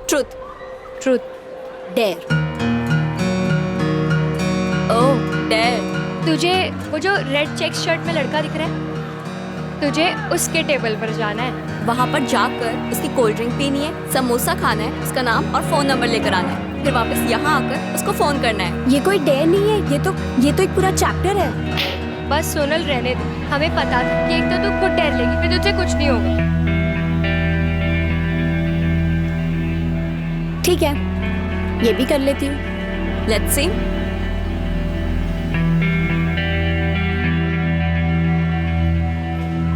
Truth. Truth. Dare. Oh dare. तुझे वो जो रेड चेक शर्ट में लड़का दिख रहा है, तुझे उसके टेबल पर जाना है। वहाँ पर जाकर उसकी कोल्ड ड्रिंक पीनी है, समोसा खाना है, उसका नाम और फोन नंबर लेकर आना है, फिर वापस यहाँ आकर उसको फोन करना है। ये कोई डेयर नहीं है, ये तो एक पूरा चैप्टर है। बस सोनल रहने दे, हमें पता था कि एक तो तू खुद डर लेगी, फिर तुझे कुछ नहीं होगा। ठीक है, ये भी कर लेती हूँ। Let's see.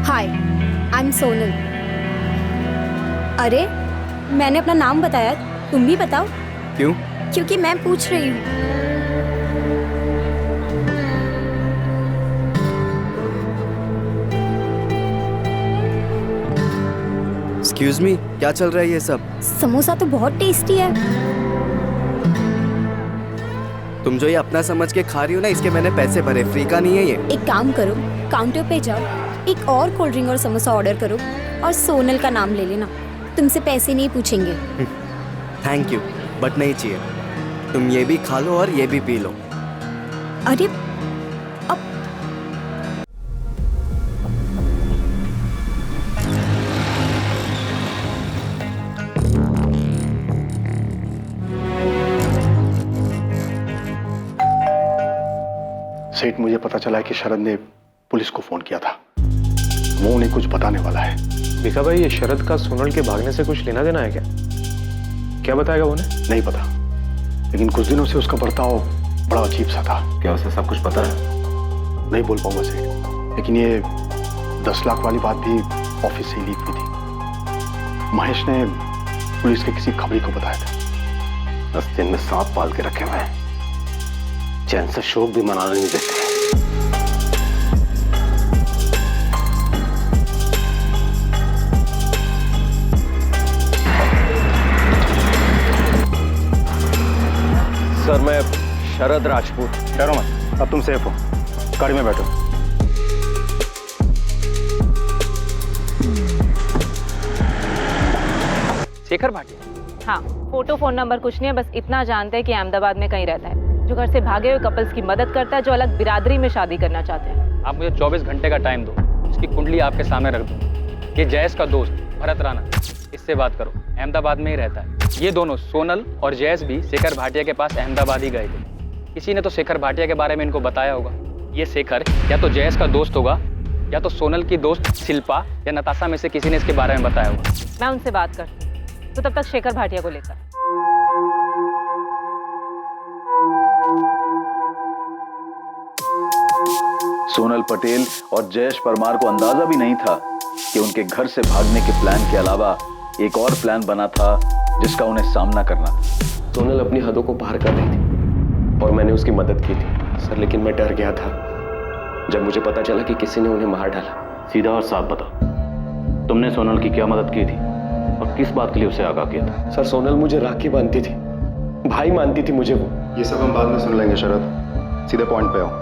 Hi, I am Sonal. अरे मैंने अपना नाम बताया, तुम भी बताओ। क्यों? क्योंकि मैं पूछ रही हूँ। एक्सक्यूज मी, क्या चल रहा है ये सब? समोसा तो बहुत टेस्टी है। तुम जो ये अपना समझ के खा रही हो ना, इसके मैंने पैसे भरे, फ्री का नहीं है ये। एक काम करो, काउंटर पे जाओ, एक और कोल्ड ड्रिंक और समोसा ऑर्डर करो और सोनल का नाम ले लेना, तुमसे पैसे नहीं पूछेंगे। थैंक यू, बट नहीं चाहिए। तुम ये भी खा लो और ये भी पी लो। अरे अब सेठ, मुझे पता चला है कि शरद ने पुलिस को फोन किया था। वो उन्हें कुछ बताने वाला है। विका भाई, ये शरद का सोनल के भागने से कुछ लेना देना है क्या? क्या बताएगा उन्हें? नहीं पता, लेकिन कुछ दिनों से उसका बर्ताव बड़ा अजीब सा था। क्या उसे सब कुछ पता है? नहीं बोल पाऊंगा सेठ, लेकिन ये 10 लाख वाली बात भी ऑफिस से ही लीक हुई थी। महेश ने पुलिस के किसी खबरी को बताया था। 10 दिन में सांप पाल के रखे हुए हैं, चैन से शोक भी मनाने नहीं देते। सर, मैं शरद राजपूत। डरो मत, अब तुम सेफ हो। गाड़ी में बैठो। शेखर भाटिया? हाँ, फोटो फोन नंबर कुछ नहीं है, बस इतना जानते हैं कि अहमदाबाद में कहीं रहता है, जो घर से भागे हुए कपल्स की मदद करता है, जो अलग बिरादरी में शादी करना चाहते हैं। आप मुझे 24 घंटे का टाइम दो, इसकी कुंडली आपके सामने रख दूँ। ये जयेश का दोस्त भरत राणा, इससे बात करो, अहमदाबाद में ही रहता है। ये दोनों सोनल और जयेश भी शेखर भाटिया के पास अहमदाबाद ही गए थे। किसी ने तो शेखर भाटिया के बारे में इनको बताया होगा। ये शेखर या तो जयेश का दोस्त होगा या तो सोनल की दोस्त शिल्पा या नताशा में से किसी ने इसके बारे में बताया होगा। मैं उनसे बात करती हूँ, तो तब तक शेखर भाटिया को लेकर। सोनल पटेल और जयेश परमार को अंदाजा भी नहीं था कि उनके घर से भागने के प्लान के अलावा एक और प्लान बना था जिसका उन्हें सामना करना था। सोनल अपनी हदों को पार कर रही थी और मैंने उसकी मदद की थी सर, लेकिन मैं डर गया था जब मुझे पता चला कि किसी ने उन्हें मार डाला। सीधा और साफ बताओ, तुमने सोनल की क्या मदद की थी और किस बात के लिए उसे आगाह किया था? सर, सोनल मुझे राखी बांधती थी, भाई मानती थी मुझे वो। ये सब हम बाद में सुन लेंगे शरद, सीधे पॉइंट पे आओ।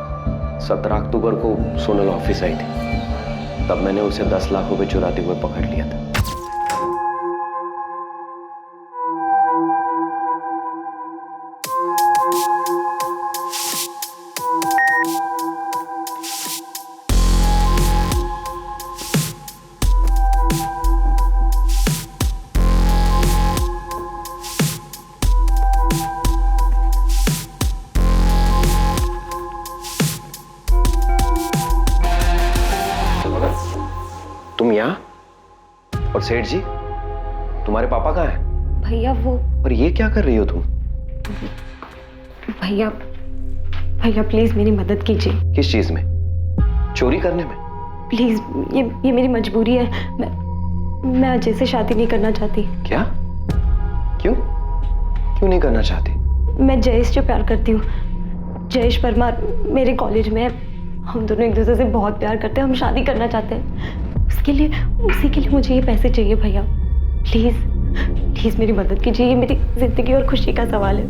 17 अक्टूबर को सोनल ऑफिस आई थी, तब मैंने उसे 10 लाख रुपए चुराते हुए पकड़ लिया था। तुम यहाँ? और सेठ जी, तुम्हारे पापा कहाँ हैं? भैया वो, और ये क्या कर रही हो तुम? भैया भैया प्लीज मेरी मदद कीजिए। किस चीज में? चोरी करने में? प्लीज, ये मेरी मजबूरी है। मैं अजय से शादी नहीं करना चाहती। क्या? क्यों? क्यों नहीं करना चाहती? मैं जयेश से प्यार करती हूँ। जयेश परमार मेरे कॉलेज में है, हम दोनों एक दूसरे से बहुत प्यार करते हैं, हम शादी करना चाहते हैं। उसी के लिए मुझे ये पैसे चाहिए भैया। प्लीज प्लीज मेरी मदद कीजिए, ये मेरी जिंदगी और खुशी का सवाल है।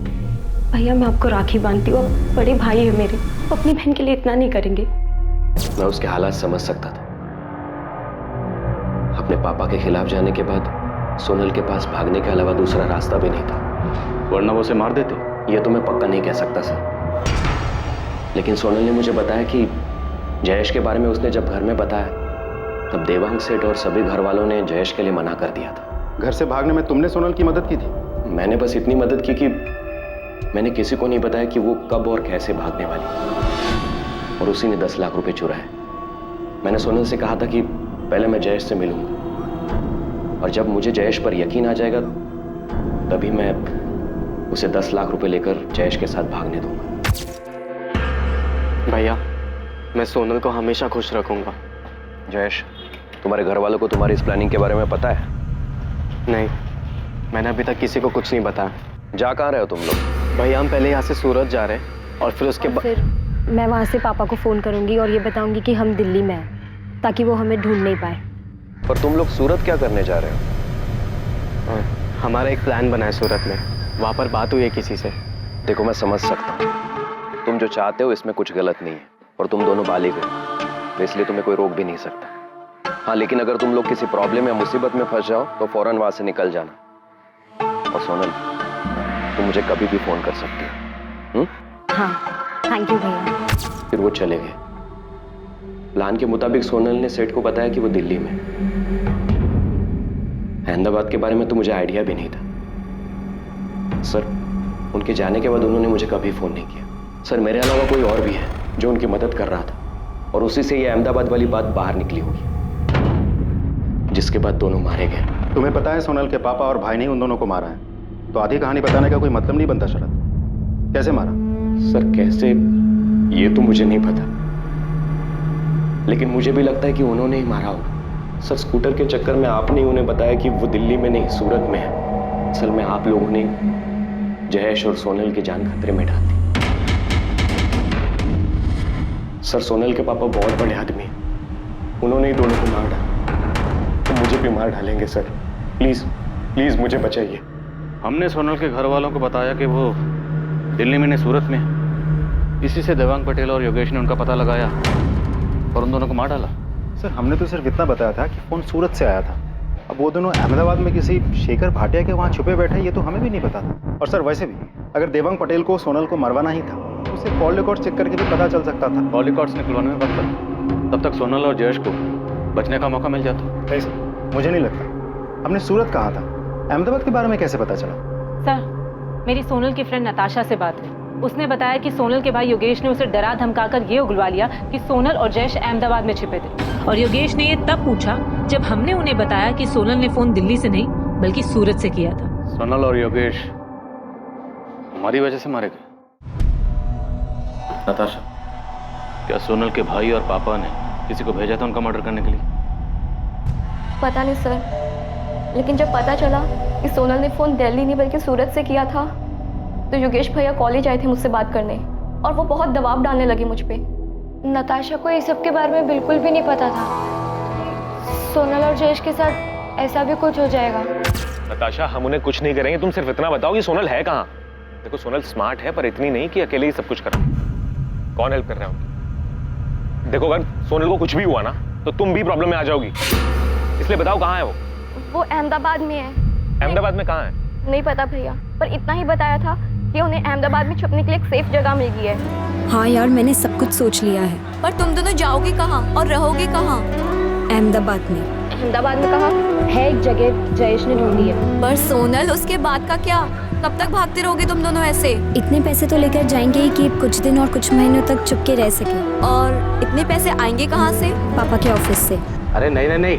भैया मैं आपको राखी बांधती हूँ, बड़े भाई है मेरे, वो अपनी बहन के लिए इतना नहीं करेंगे। मैं उसके हालात समझ सकता था। अपने पापा के खिलाफ जाने के बाद सोनल के पास भागने के अलावा दूसरा रास्ता भी नहीं था, वरना वो उसे मार देते। ये तो मैं पक्का नहीं कह सकता सर, लेकिन सोनल ने मुझे बताया कि जयेश के बारे में उसने जब घर में बताया तब देवांग सेठ और सभी घर वालों ने जयेश के लिए मना कर दिया था। घर से भागने में तुमने सोनल की मदद की थी? मैंने बस इतनी मदद की कि मैंने किसी को नहीं बताया कि वो कब और कैसे भागने वाली, और उसी ने 10 लाख रुपए चुराए। मैंने सोनल से कहा था कि पहले मैं जयेश से मिलूंगा, और जब मुझे जयेश पर यकीन आ जाएगा तभी मैं उसे 10 लाख रुपए लेकर जयेश के साथ भागने दूंगा। भैया, मैं सोनल को हमेशा खुश रखूंगा। जयेश, तुम्हारे घर वालों को तुम्हारी इस प्लानिंग के बारे में पता है? नहीं, मैंने अभी तक किसी को कुछ नहीं बताया। जा कहाँ रहे हो तुम लोग? भैया, हम पहले यहाँ से सूरत जा रहे हैं और फिर उसके बाद फिर मैं वहाँ से पापा को फ़ोन करूँगी और ये बताऊँगी कि हम दिल्ली में हैं, ताकि वो हमें ढूंढ नहीं पाए। पर तुम लोग सूरत क्या करने जा रहे हो? हमारा एक प्लान बना है सूरत में, वहाँ पर बात हुई है किसी से। देखो, मैं समझ सकता हूँ, तुम जो चाहते हो इसमें कुछ गलत नहीं है, और तुम दोनों बालिग हो, तो इसलिए तुम्हें कोई रोक भी नहीं सकता। हाँ, लेकिन अगर तुम लोग किसी प्रॉब्लम या मुसीबत में फंस जाओ तो फौरन वहां से निकल जाना। और सोनल, तुम मुझे कभी भी फोन कर सकती हो। हाँ, थैंक यू भैया। फिर वो चले गए। प्लान के मुताबिक सोनल ने सेठ को बताया कि वो दिल्ली में। अहमदाबाद के बारे में तो मुझे आइडिया भी नहीं था सर। उनके जाने के बाद उन्होंने मुझे कभी फोन नहीं किया सर। मेरे अलावा कोई और भी है जो उनकी मदद कर रहा था, और उसी से ये अहमदाबाद वाली बात बाहर निकली होगी, जिसके बाद दोनों मारे गए। तुम्हें पता है सोनल के पापा और भाई ने उन दोनों को मारा है, तो आधी कहानी बताने का कोई मतलब नहीं बनता शरद। कैसे मारा? सर कैसे, ये तो मुझे नहीं पता, लेकिन मुझे भी लगता है कि उन्होंने ही मारा होगा। सर, स्कूटर के चक्कर में आपने उन्हें बताया कि वो दिल्ली में नहीं सूरत में है। असल में आप लोगों ने जयेश और सोनल की जान खतरे में डाल दी। सर, सोनल के पापा बहुत बड़े आदमी हैं, उन्होंने ही दोनों को मार डाला, तो मुझे भी मार डालेंगे सर। प्लीज प्लीज मुझे बचाइए। हमने सोनल के घर वालों को बताया कि वो दिल्ली में नहीं सूरत में है। इसी से देवांग पटेल और योगेश ने उनका पता लगाया और उन दोनों को मार डाला। सर, हमने तो सिर्फ इतना बताया था कि फोन सूरत से आया था। अब वो दोनों अहमदाबाद में किसी शेखर भाटिया के वहाँ छुपे बैठे, ये तो हमें भी नहीं पता था। और सर, वैसे भी अगर देवांग पटेल को सोनल को मरवाना ही था तो उसे कॉल रिकॉर्ड चेक करके भी पता चल सकता था। कॉल रिकॉर्ड्स निकलवाने में वक्त लगा, तब तक सोनल और जयेश को बचने का मौका मिल जाता। नहीं सर, मुझे नहीं लगता। हमने सूरत कहा था, अहमदाबाद के बारे में कैसे पता चला? सर, मेरी सोनल की फ्रेंड नताशा से बात हुई। उसने बताया कि सोनल के भाई योगेश ने उसे डरा धमकाकर ये उगलवा लिया कि सोनल और जयेश अहमदाबाद में छिपे थे, और योगेश ने ये तब पूछा जब हमने उन्हें बताया कि सोनल ने फोन दिल्ली से नहीं बल्कि सूरत से किया था। सोनल और योगेश हमारी वजह से मारे गए। नताशा, क्या सोनल के भाई और पापा ने किसी को भेजा था उनका मर्डर करने के लिए? पता नहीं सर, लेकिन जब पता चला कि सोनल ने फ़ोन दिल्ली नहीं बल्कि सूरत से किया था तो योगेश भैया कॉलेज आए थे मुझसे बात करने, और वो बहुत दबाव डालने लगे मुझ पे। नताशा को इस सब के बारे में बिल्कुल भी नहीं पता था। सोनल और जयेश के साथ ऐसा भी कुछ हो जाएगा। नताशा, हम उन्हें कुछ नहीं करेंगे, तुम सिर्फ इतना बताओ कि सोनल है कहाँ। देखो, सोनल स्मार्ट है पर इतनी नहीं कि अकेले ही सब कुछ करा। कौन हेल्प कर रहा है उनकी? देखो, अगर सोनल को कुछ भी हुआ ना तो तुम भी प्रॉब्लम में आ जाओगी, इसलिए बताओ कहाँ है वो? वो अहमदाबाद में है। अहमदाबाद में कहाँ है? नहीं पता भैया, पर इतना ही बताया था कि उन्हें अहमदाबाद में छुपने के लिए एक सेफ जगह मिल गई है। हाँ यार, मैंने सब कुछ सोच लिया है। पर तुम दोनों जाओगे कहाँ और रहोगे कहाँ? अहमदाबाद में। अहमदाबाद में कहाँ? है एक जगह जयेश ने ढूंढी है। पर सोनल, उसके बाद का क्या? कब तक भागते रहोगे तुम दोनों ऐसे? इतने पैसे तो लेकर जाएंगे ही कि कुछ दिन और कुछ महीनों तक चुपके रह सके। और इतने पैसे आएंगे कहाँ से? पापा के ऑफिस से। अरे नहीं नहीं नहीं,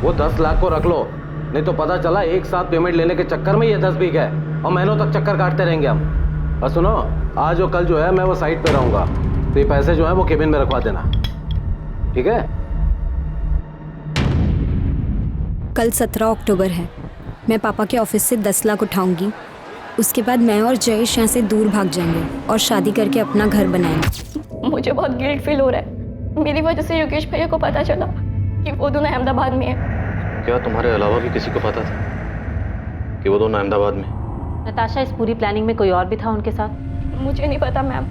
वो 10 लाख को रख लो, नहीं तो पता चला एक साथ पेमेंट लेने के चक्कर में ये 10 बिक है और महीनों तक चक्कर काटते रहेंगे हम। और सुनो, आज और कल जो है मैं वो साइट पे रहूंगा, तो ये पैसे जो है वो केबिन में रखवा देना, ठीक है? कल 17 अक्टूबर है। मैं पापा के ऑफिस से 10 लाख उठाऊंगी, उसके बाद मैं और जयेश यहाँ से दूर भाग जाएंगे और शादी करके अपना घर बनाएंगे। मुझे बहुत गिल्ट फील हो रहा है, मेरी वजह से योगेश भैया को पता चला कि वो दोनों अहमदाबाद में है। क्या तुम्हारे अलावा भी किसी को पता था कि वो दोनों अहमदाबाद में? नताशा, इस पूरी प्लानिंग में कोई और भी था उनके साथ? मुझे नहीं पता मैम,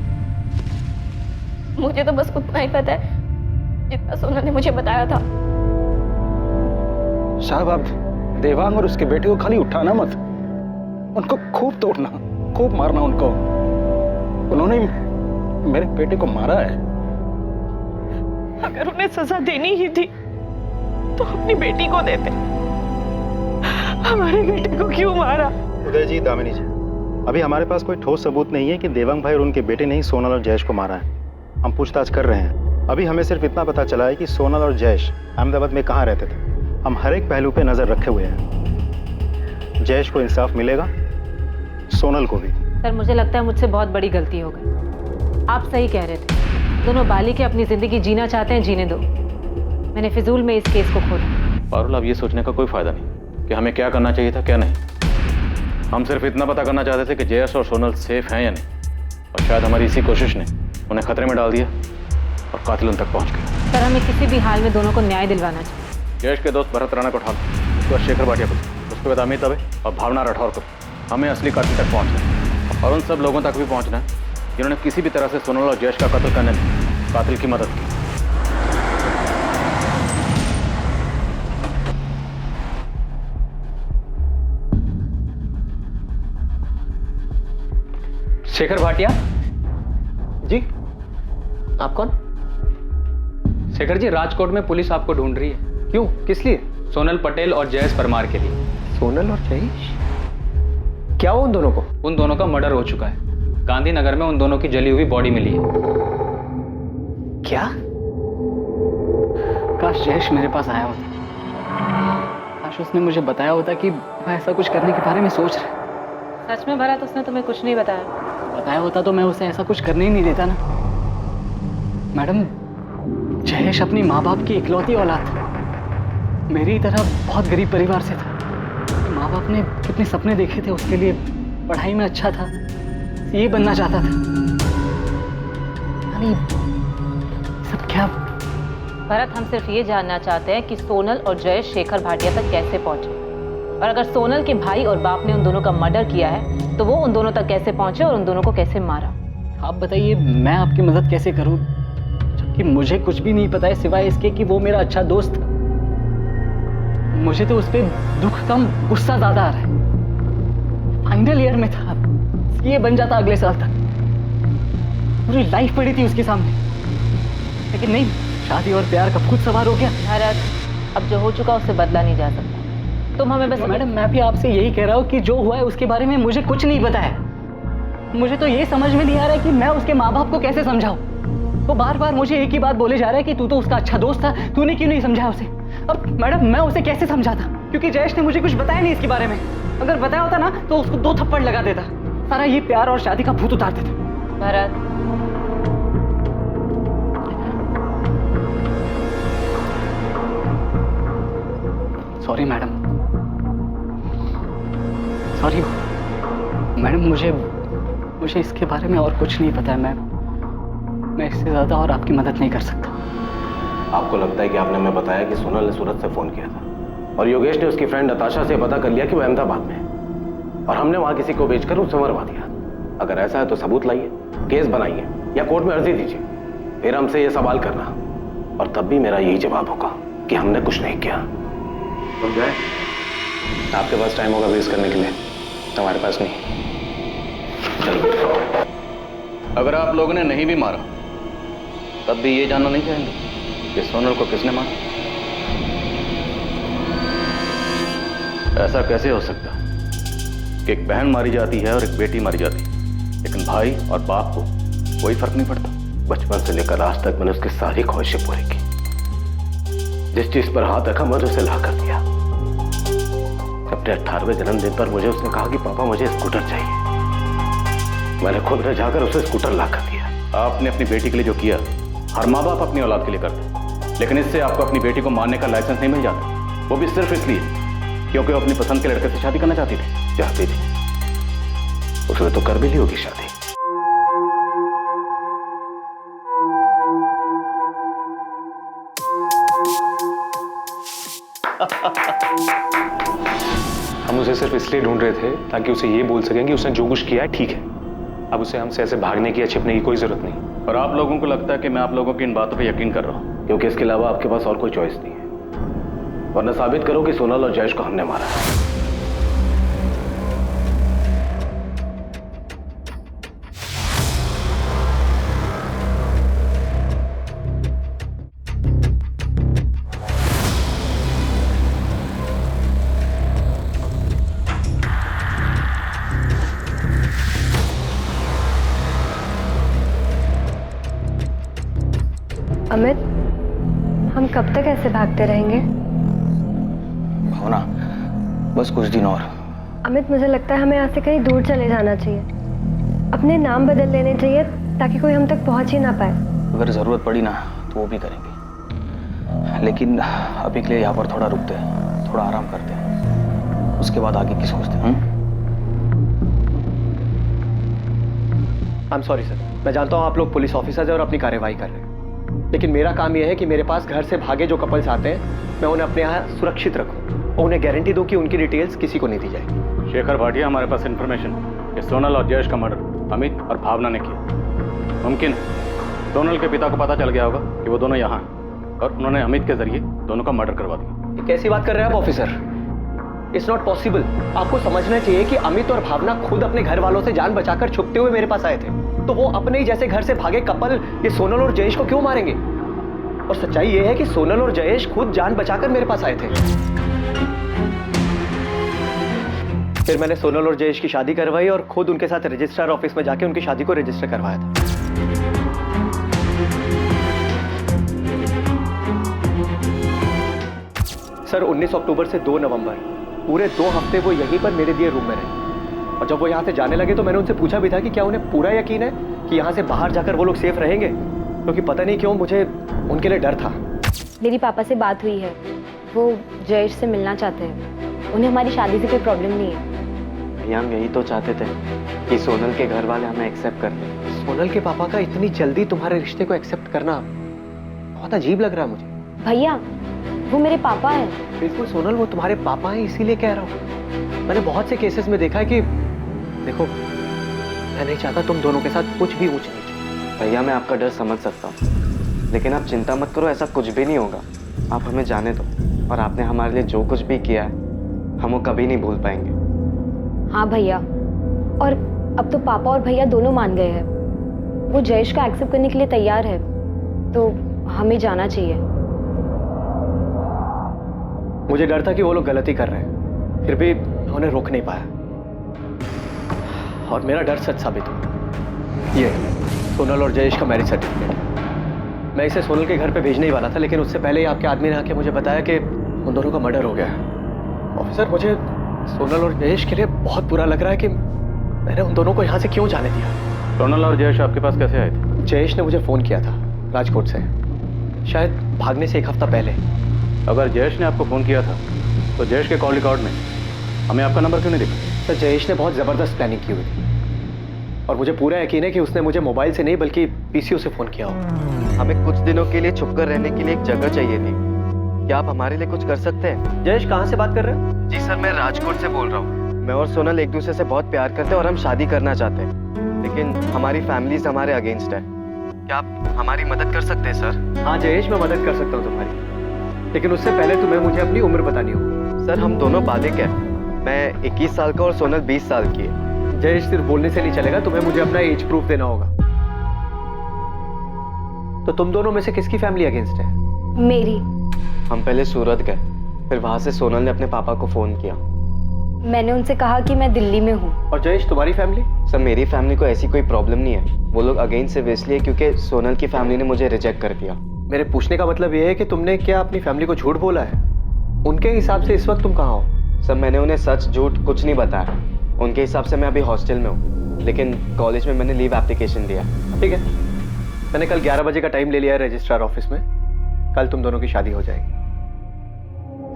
मुझे तो बस उतना ही पता है जितना सोनल ने मुझे बताया था। साहब, आप देवांग और उसके बेटे को खाली उठाना मत, उनको खूब तोड़ना, खूब मारना उनको। उन्होंने मेरे बेटे को मारा है। अगर उन्हें सजा देनी ही थी तो अपनी बेटी को देते, हमारे बेटे को क्यों मारा? उदय जी, दामिनी जी, अभी हमारे पास कोई ठोस सबूत नहीं है कि देवांग भाई और उनके बेटे ने ही सोनल और जयेश को मारा है। हम पूछताछ कर रहे हैं। अभी हमें सिर्फ इतना पता चला है कि सोनल और जयेश अहमदाबाद में कहाँ रहते थे। हम हर एक पहलू पे नजर रखे हुए हैं। जयेश को इंसाफ मिलेगा, सोनल को भी। सर मुझे लगता है मुझसे बहुत बड़ी गलती हो गई। आप सही कह रहे थे, दोनों बालिग के अपनी जिंदगी जीना चाहते हैं, जीने दो। मैंने फिजूल में इस केस को खोला। पारुल, अब ये सोचने का कोई फायदा नहीं कि हमें क्या करना चाहिए था क्या नहीं। हम सिर्फ इतना पता करना चाहते थे कि जयेश और सोनल सेफ हैं या नहीं, और शायद हमारी इसी कोशिश ने उन्हें खतरे में डाल दिया और कातिल उन तक पहुंच गए। सर हमें किसी भी हाल में दोनों को न्याय दिलवाना चाहिए। जयेश के दोस्त भरत राणा को उठा लो, उसके बाद शेखर भाटिया को, उसके बाद अमित दवे और भावना राठौर को। हमें असली कातिल तक पहुंचना है और उन सब लोगों तक भी पहुंचना है जिन्होंने किसी भी तरह से सोनल और जयेश का कत्ल करने में कातिल की मदद की। शेखर भाटिया जी, आप कौन? शेखर जी, राजकोट में पुलिस आपको ढूंढ रही है। क्यों, किस लिए? सोनल पटेल और जयेश परमार के लिए। सोनल और जयेश? क्या हुआ उन दोनों को? उन दोनों का मर्डर हो चुका है। गांधीनगर में उन दोनों की जली हुई बॉडी मिली है। क्या? काश जयेश मेरे पास आया होता, काश उसने मुझे बताया होता कि मैं ऐसा कुछ करने के बारे में सोच रहा। सच में भरत, उसने तुम्हें कुछ नहीं बताया होता तो मैं उसे ऐसा कुछ करने ही नहीं देता ना। मैडम, जयेश अपनी माँ बाप की इकलौती औलाद था। मेरी तरह बहुत गरीब परिवार से था। माँ बाप ने कितने सपने देखे थे उसके लिए, पढ़ाई में अच्छा था, ये बनना चाहता था। यानी सब क्या? भरत, हम सिर्फ ये जानना चाहते हैं कि सोनल और जयेश शेखर भाटिया तक कैसे पहुंचे, और अगर सोनल के भाई और बाप ने उन दोनों का मर्डर किया है तो वो उन दोनों तक कैसे पहुंचे और उन दोनों को कैसे मारा। आप बताइए, मैं आपकी मदद कैसे करूं जबकि मुझे कुछ भी नहीं पता है सिवाय इसके कि वो मेरा अच्छा दोस्त था। मुझे तो उस पर दुख कम गुस्सा ज्यादा आ रहा है। फाइनल ईयर में था, ये बन जाता अगले साल तक। पूरी लाइफ पड़ी थी उसके सामने, लेकिन नहीं, शादी और प्यार का भूत सवार हो गया। भरत, अब जो हो चुका उससे बदला नहीं जा सकता। तुम हमें बस। मैडम, मैं भी आपसे यही कह रहा हूँ कि जो हुआ है उसके बारे में मुझे कुछ नहीं पता है। मुझे तो ये समझ में नहीं आ रहा है कि मैं उसके माँ बाप को कैसे समझाऊं। वो बार बार मुझे एक ही बात बोले जा रहा है कि तू तो उसका अच्छा दोस्त था, तूने क्यों नहीं समझाया उसे। अब मैडम, मैं उसे कैसे समझाता, क्योंकि जयेश ने मुझे कुछ बताया नहीं इसके बारे में। अगर बताया होता ना तो उसको 2 थप्पड़ लगा देता, सारा ये प्यार और शादी का भूत उतार देता। Bharat, sorry madam, sorry madam, मुझे इसके बारे में और कुछ नहीं पता है। मैं इससे ज्यादा और आपकी मदद नहीं कर सकता। आपको लगता है कि आपने हमें बताया कि सोनल ने सूरत से फोन किया था और योगेश ने उसकी फ्रेंड नताशा से पता कर लिया कि वो अहमदाबाद में है और हमने वहां किसी को बेचकर उसे मरवा दिया। अगर ऐसा है तो सबूत लाइए, केस बनाइए या कोर्ट में अर्जी दीजिए, फिर हमसे ये सवाल करना और तब भी मेरा यही जवाब होगा कि हमने कुछ नहीं किया। समझाए? आपके पास टाइम होगा वेस्ट करने के लिए, हमारे पास नहीं। चलो, अगर आप लोगों ने नहीं भी मारा तब भी ये जानना नहीं चाहेंगे कि सोनल को किसने मारा? ऐसा कैसे हो सकता कि एक बहन मारी जाती है और एक बेटी मारी जाती है, लेकिन भाई और बाप को कोई फर्क नहीं पड़ता? बचपन से लेकर आज तक मैंने उसकी सारी ख्वाहिशें पूरी की। जिस चीज पर हाथ रखा मैंने उसे ला कर दिया। अपने 18वें जन्मदिन पर मुझे उसने कहा कि पापा मुझे स्कूटर चाहिए। मैंने खुद ने जाकर उसे स्कूटर ला कर दिया। आपने अपनी बेटी के लिए जो किया हर माँ बाप अपनी औलाद के लिए करते, लेकिन इससे आपको अपनी बेटी को मारने का लाइसेंस नहीं मिल जाता, वो भी सिर्फ इसलिए क्योंकि वो अपनी पसंद के लड़के से शादी करना चाहती थी। उसने तो कर भी ली होगी शादी। हम उसे सिर्फ इसलिए ढूंढ रहे थे ताकि उसे ये बोल सकें कि उसने जो कुछ किया है ठीक है। अब उसे हमसे ऐसे भागने की या छिपने की कोई जरूरत नहीं। और आप लोगों को लगता है कि मैं आप लोगों की इन बातों पे यकीन कर रहा हूं क्योंकि इसके अलावा आपके पास और कोई चॉइस नहीं है। वरना साबित करो कि सोनल और जयेश को हमने मारा है। अमित, हम कब तक ऐसे भागते रहेंगे? भावना, बस कुछ दिन और। अमित, मुझे लगता है हमें यहाँ से कहीं दूर चले जाना चाहिए। अपने नाम बदल लेने चाहिए ताकि कोई हम तक पहुँच ही ना पाए। अगर जरूरत पड़ी ना तो वो भी करेंगे, लेकिन अभी के लिए यहाँ पर थोड़ा रुकते हैं, थोड़ा आराम करते हैं, उसके बाद आगे की सोचते हैं। आई एम सॉरी सर, मैं जानता हूँ आप लोग पुलिस ऑफिसर्स हैं और अपनी कार्यवाही कर रहे हैं, लेकिन मेरा काम यह है कि मेरे पास घर से भागे जो कपल्स आते हैं मैं उन्हें अपने यहाँ सुरक्षित रखूं और उन्हें गारंटी दूं कि उनकी डिटेल्स किसी को नहीं दी जाएगी। शेखर भाटिया, हमारे पास इन्फॉर्मेशन कि सोनल और जयेश का मर्डर अमित और भावना ने किया। मुमकिन है सोनल के पिता को पता चल गया होगा कि वो दोनों यहाँ हैं और उन्होंने अमित के जरिए दोनों का मर्डर करवा दिया। ये कैसी बात कर रहे हैं आप ऑफिसर? It's not possible. आपको समझना चाहिए कि अमित और भावना खुद अपने घर वालों से जान बचाकर छुपते हुए मेरे पास आए थे, तो वो अपने ही जैसे घर से भागे कपल ये सोनल और जयेश को क्यों मारेंगे? और सच्चाई ये है कि सोनल और जयेश खुद जान बचाकर मेरे पास आए थे। फिर मैंने सोनल और जयेश की शादी करवाई और खुद उनके साथ रजिस्ट्रार ऑफिस में जाके उनकी शादी को रजिस्टर करवाया था। सर 19 अक्टूबर से 2 नवंबर पूरे 2 हफ्ते वो यहीं पर मेरे दिए रूम में रहे, और जब वो यहाँ से जाने लगे तो मैंने उनसे पूछा भी था कि क्या उन्हें पूरा यकीन है कि यहाँ से बाहर जाकर वो लोग सेफ रहेंगे, क्योंकि पता नहीं क्यों मुझे उनके लिए डर था। मेरी पापा से बात हुई है, वो जयेश से मिलना चाहते हैं। उन्हें हमारी शादी से कोई प्रॉब्लम नहीं है। भैया हम यही तो चाहते थे कि सोनल के घर वाले हमें एक्सेप्ट कर लें। सोनल के पापा का इतनी जल्दी तुम्हारे रिश्ते को एक्सेप्ट करना बहुत अजीब लग रहा है मुझे। भैया, वो मेरे पापा हैं। बिल्कुल सोनल, वो तुम्हारे पापा हैं, इसीलिए कह रहा हूँ। मैंने बहुत से केसेस में देखा है कि देखो, मैं नहीं चाहता तुम दोनों के साथ कुछ भी ऊंच नीच। भैया मैं आपका डर समझ सकता हूँ, लेकिन आप चिंता मत करो, ऐसा कुछ भी नहीं होगा। आप हमें जाने दो, और आपने हमारे लिए जो कुछ भी किया है हम वो कभी नहीं भूल पाएंगे। हाँ भैया, और अब तो पापा और भैया दोनों मान गए हैं। वो जयेश का एक्सेप्ट करने के लिए तैयार है, तो हमें जाना चाहिए। मुझे डर था कि वो लोग गलती कर रहे हैं, फिर भी उन्हें रोक नहीं पाया, और मेरा डर सच साबित हुआ। ये सोनल और जयेश का मैरिज सर्टिफिकेट। मैं इसे सोनल के घर पे भेजने ही वाला था, लेकिन उससे पहले ही आपके आदमी ने आके मुझे बताया कि उन दोनों का मर्डर हो गया है। ऑफिसर, मुझे सोनल और जयेश के लिए बहुत बुरा लग रहा है कि मैंने उन दोनों को यहाँ से क्यों जाने दिया। सोनल और जयेश आपके पास कैसे आए थे? जयेश ने मुझे फ़ोन किया था राजकोट से, शायद भागने से 1 हफ्ता पहले। अगर जयेश ने आपको फ़ोन किया था तो जयेश के कॉल रिकॉर्ड में हमें आपका नंबर क्यों नहीं दिखा? सर, जयेश ने बहुत ज़बरदस्त प्लानिंग की हुई थी, और मुझे पूरा यकीन है कि उसने मुझे मोबाइल से नहीं बल्कि पीसीओ से फ़ोन किया हो। हमें कुछ दिनों के लिए छुपकर रहने के लिए एक जगह चाहिए थी। क्या आप हमारे लिए कुछ कर सकते हैं? जयेश, कहाँ से बात कर रहे हैं? जी सर, मैं राजकोट से बोल रहा हूँ। मैं और सोनल एक दूसरे से बहुत प्यार करते हैं और हम शादी करना चाहते हैं, लेकिन हमारी फैमिलीज हमारे अगेंस्ट है। क्या आप हमारी मदद कर सकते हैं सर? हाँ जयेश, मैं मदद कर सकता हूँ तुम्हारी, लेकिन उससे पहले तुम्हें मुझे अपनी उम्र बतानी होगी। सर, हम दोनों बालिग हैं। मैं 21 साल का और सोनल 20 साल की है। जयेश, सिर्फ बोलने से नहीं चलेगा, तुम्हें मुझे अपना एज प्रूफ देना होगा। तो तुम दोनों में से किसकी फैमिली अगेंस्ट है? मेरी। हम पहले सूरत गए, फिर वहां से सोनल ने अपने पापा को फोन किया। मैंने उनसे कहा कि मैं दिल्ली में हूँ। और जयेश, तुम्हारी फैमिली? सर, मेरी फैमिली को ऐसी कोई प्रॉब्लम नहीं है। वो लोग अगेंस्ट सिर्फ इसलिए क्योंकि सोनल की फैमिली ने मुझे रिजेक्ट कर दिया। मेरे पूछने का मतलब ये है कि तुमने क्या अपनी फैमिली को झूठ बोला है? उनके हिसाब से इस वक्त तुम कहाँ हो? सर, मैंने उन्हें सच झूठ कुछ नहीं बताया। उनके हिसाब से मैं अभी हॉस्टल में हूँ, लेकिन कॉलेज में मैंने लीव एप्लीकेशन दिया। ठीक है, मैंने कल 11 बजे का टाइम ले लिया है रजिस्ट्रार ऑफिस में। कल तुम दोनों की शादी हो जाएगी।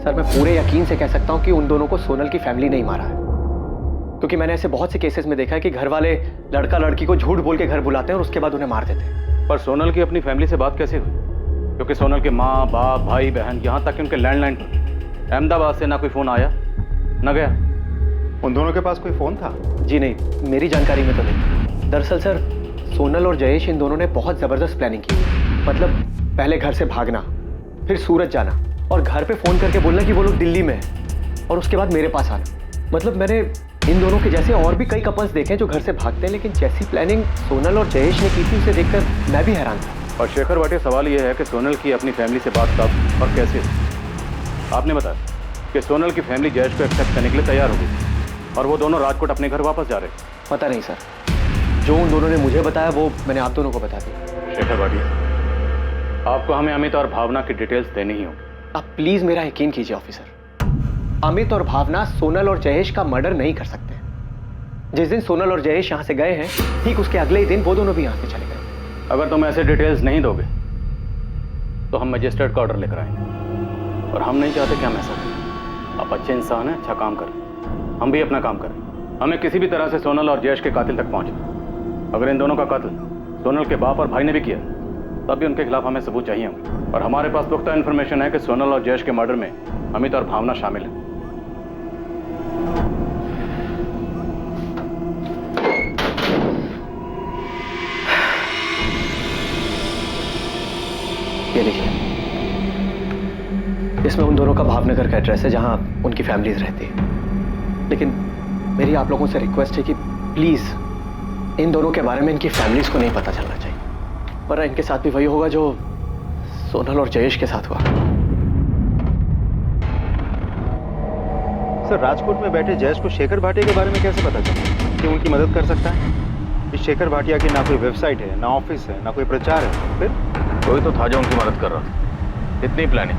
सर, मैं पूरे यकीन से कह सकता हूँ कि उन दोनों को सोनल की फैमिली नहीं मारा है, क्योंकि मैंने ऐसे बहुत से केसेस में देखा है कि घर वाले लड़का लड़की को झूठ बोल के घर बुलाते हैं और उसके बाद उन्हें मार देते हैं। पर सोनल की अपनी फैमिली से बात कैसे हुई? क्योंकि सोनल के माँ बाप भाई बहन, यहाँ तक कि उनके लैंडलाइन पर अहमदाबाद से ना कोई फ़ोन आया न गया। उन दोनों के पास कोई फ़ोन था? जी नहीं, मेरी जानकारी में तो नहीं। दरअसल सर, सोनल और जयेश इन दोनों ने बहुत ज़बरदस्त प्लानिंग की। मतलब पहले घर से भागना, फिर सूरत जाना और घर पे फोन करके बोलना कि वो लोग दिल्ली में है और उसके बाद मेरे पास आना। मतलब मैंने इन दोनों के जैसे और भी कई कपल्स देखे हैं जो घर से भागते हैं, लेकिन जैसी प्लानिंग सोनल और जयेश ने की थी उसे देखकर मैं भी हैरान था। और शेखर भाटिया, सवाल यह है कि सोनल की अपनी फैमिली से बात कब और कैसे हुई? आपने बताया कि सोनल की फैमिली जयेश को एक्सेप्ट करने के लिए तैयार हो गई और वो दोनों राजकोट अपने घर वापस जा रहे थे। पता नहीं सर, जो उन दोनों ने मुझे बताया वो मैंने आप दोनों को बता दिया। शेखर भाटिया, आपको हमें अमित और भावना की डिटेल्स देनी ही होगी। आप प्लीज मेरा यकीन कीजिए ऑफिसर, अमित और भावना सोनल और जयेश का मर्डर नहीं कर सकते। जिस दिन सोनल और जयेश यहाँ से गए हैं, ठीक उसके अगले ही दिन वो दोनों भी यहाँ से चले गए। अगर तुम ऐसे डिटेल्स नहीं दोगे तो हम मजिस्ट्रेट का ऑर्डर लेकर आएंगे और हम नहीं चाहते कि हम ऐसा करें। आप अच्छे इंसान हैं, अच्छा काम करें, हम भी अपना काम करें। हमें किसी भी तरह से सोनल और जयेश के कातिल तक पहुंचना। अगर इन दोनों का कत्ल सोनल के बाप और भाई ने भी किया तब भी उनके खिलाफ हमें सबूत चाहिए होंगे। और हमारे पास पुख्ता इन्फॉर्मेशन है कि सोनल और जयेश के मर्डर में अमित और भावना शामिल है। ये लीजिए, इसमें उन दोनों का भावनगर का एड्रेस है जहां उनकी फैमिलीज रहती है। लेकिन मेरी आप लोगों से रिक्वेस्ट है कि प्लीज इन दोनों के बारे में इनकी फैमिलीज को नहीं पता चलना चाहिए, वरना इनके साथ भी वही होगा जो सोनल और जयेश के साथ हुआ। सर, राजकोट में बैठे जयेश को शेखर भाटिया के बारे में कैसे पता चला कि उनकी मदद कर सकता है? इस शेखर भाटिया की ना कोई वेबसाइट है, ना ऑफिस है, ना कोई प्रचार है। फिर कोई तो था जो उनकी मदद कर रहा था। इतनी प्लानिंग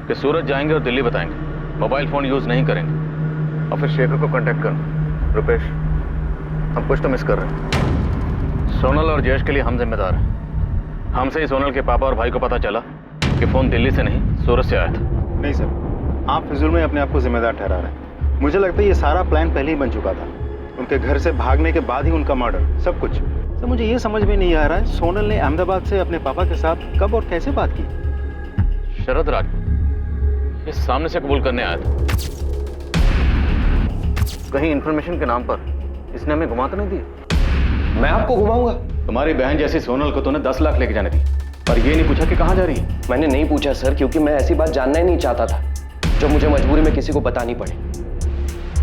कि सूरत जाएंगे और दिल्ली बताएंगे, मोबाइल फोन यूज नहीं करेंगे और फिर शेखर को कांटेक्ट करना। रुपेश, हम कुछ तो मिस कर रहे हैं। सोनल और जयेश के लिए हम जिम्मेदार हैं। हमसे ही सोनल के पापा और भाई को पता चला कि फोन दिल्ली से नहीं सूरत से आया था। नहीं सर, आप फिजूल में अपने आप को जिम्मेदार ठहरा रहे हैं। मुझे लगता है ये सारा प्लान पहले ही बन चुका था। उनके घर से भागने के बाद ही उनका मर्डर, सब कुछ। सर, मुझे ये समझ में नहीं आ रहा है सोनल ने अहमदाबाद से अपने पापा के साथ कब और कैसे बात की? शरद राज ये सामने से कबूल करने आया था। कहीं इन्फॉर्मेशन के नाम पर इसने हमें घुमा तो नहीं दी? मैं आपको घुमाऊंगा? तुम्हारी बहन जैसी सोनल को तूने 10 लाख लेके जाने दी और ये नहीं पूछा कि कहाँ जा रही है? मैंने नहीं पूछा सर, क्योंकि मैं ऐसी बात जानना ही नहीं चाहता था जो मुझे मजबूरी में किसी को बतानी पड़े,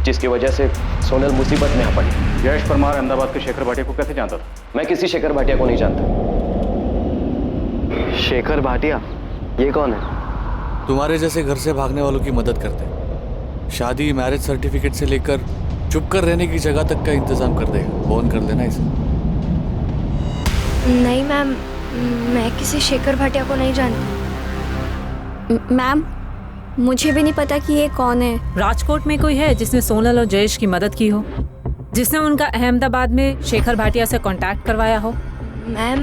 जिसकी वजह से सोनल मुसीबत में आ पड़ी। जयेश परमार अहमदाबाद के शेखर भाटिया को कैसे जानता था? मैं किसी शेखर भाटिया को नहीं जानता। शेखर भाटिया? ये कौन है? तुम्हारे जैसे घर से भागने वालों की मदद करते हैं। शादी, मैरिज सर्टिफिकेट से लेकर चुप कर रहने की जगह तक का इंतजाम कर देगा। फोन कर देना इसे। नहीं मैम, मैं किसी शेखर भाटिया को नहीं जानती। मैम, मुझे भी नहीं पता कि ये कौन है। राजकोट में कोई है जिसने सोनल और जयेश की मदद की हो, जिसने उनका अहमदाबाद में शेखर भाटिया से कांटेक्ट करवाया हो? मैम,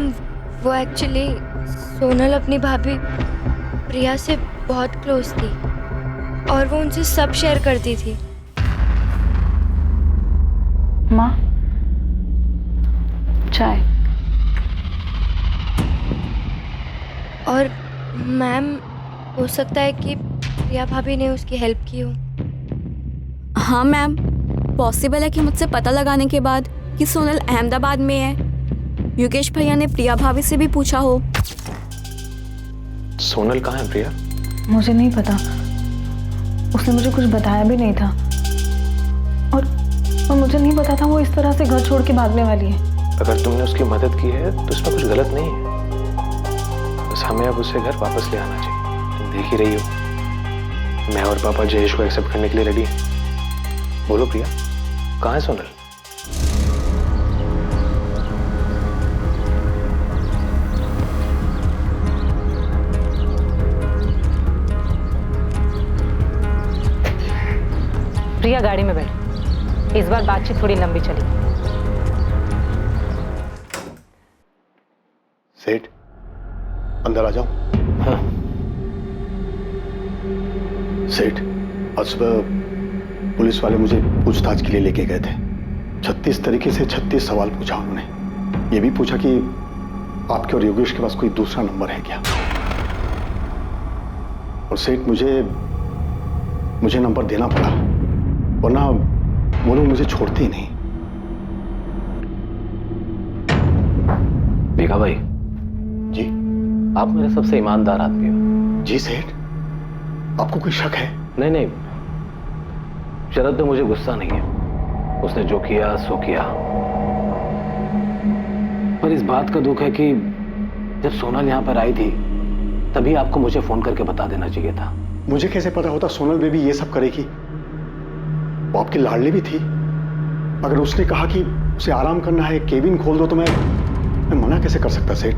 वो एक्चुअली सोनल अपनी भाभी प्रिया से बहुत क्लोज थी और वो उनसे सब शेयर करती थी। माँ, चाय। और मैम, हो सकता है कि प्रिया भाभी ने उसकी हेल्प की हो। हाँ मैम, पॉसिबल है कि मुझसे पता लगाने के बाद कि सोनल अहमदाबाद में है, योगेश भैया ने प्रिया भाभी से भी पूछा हो। सोनल कहाँ है प्रिया? मुझे नहीं पता, उसने मुझे कुछ बताया भी नहीं था और मुझे नहीं पता था वो इस तरह से घर छोड़ के भागने वाली है। अगर तुमने उसकी मदद की है तो इसमें कुछ गलत नहीं है। बस हमें अब उसे घर वापस ले आना चाहिए। तुम देख ही रही हो, मैं और पापा जयेश को एक्सेप्ट करने के लिए रेडी हैं। बोलो प्रिया, कहाँ है सोनल? प्रिया गाड़ी में बैठ। इस बार बातचीत थोड़ी लंबी चली। सेठ, अंदर आ जाओ। हाँ। सेठ, आज सुबह पुलिस वाले मुझे पूछताछ के लिए लेके गए थे। 36 तरीके से 36 सवाल पूछा उन्होंने। ये भी पूछा कि आपके और योगेश के पास कोई दूसरा नंबर है क्या। और सेठ, मुझे नंबर देना पड़ा, वरना वो लोग मुझे छोड़ते ही नहीं। भीखा भाई जी? आप मेरे सबसे ईमानदार आदमी हो। जी सेठ। आपको कोई शक है? नहीं नहीं, शरद पे मुझे गुस्सा नहीं है। उसने जो किया सो किया, पर इस बात का दुख है कि जब सोनल यहाँ पर आई थी तभी आपको मुझे फोन करके बता देना चाहिए था। मुझे कैसे पता होता सोनल बेबी ये सब करेगी? वो आपकी लाडली भी थी। अगर उसने कहा कि उसे आराम करना है, केबिन खोल दो, तो मैं मना कैसे कर सकता सेठ?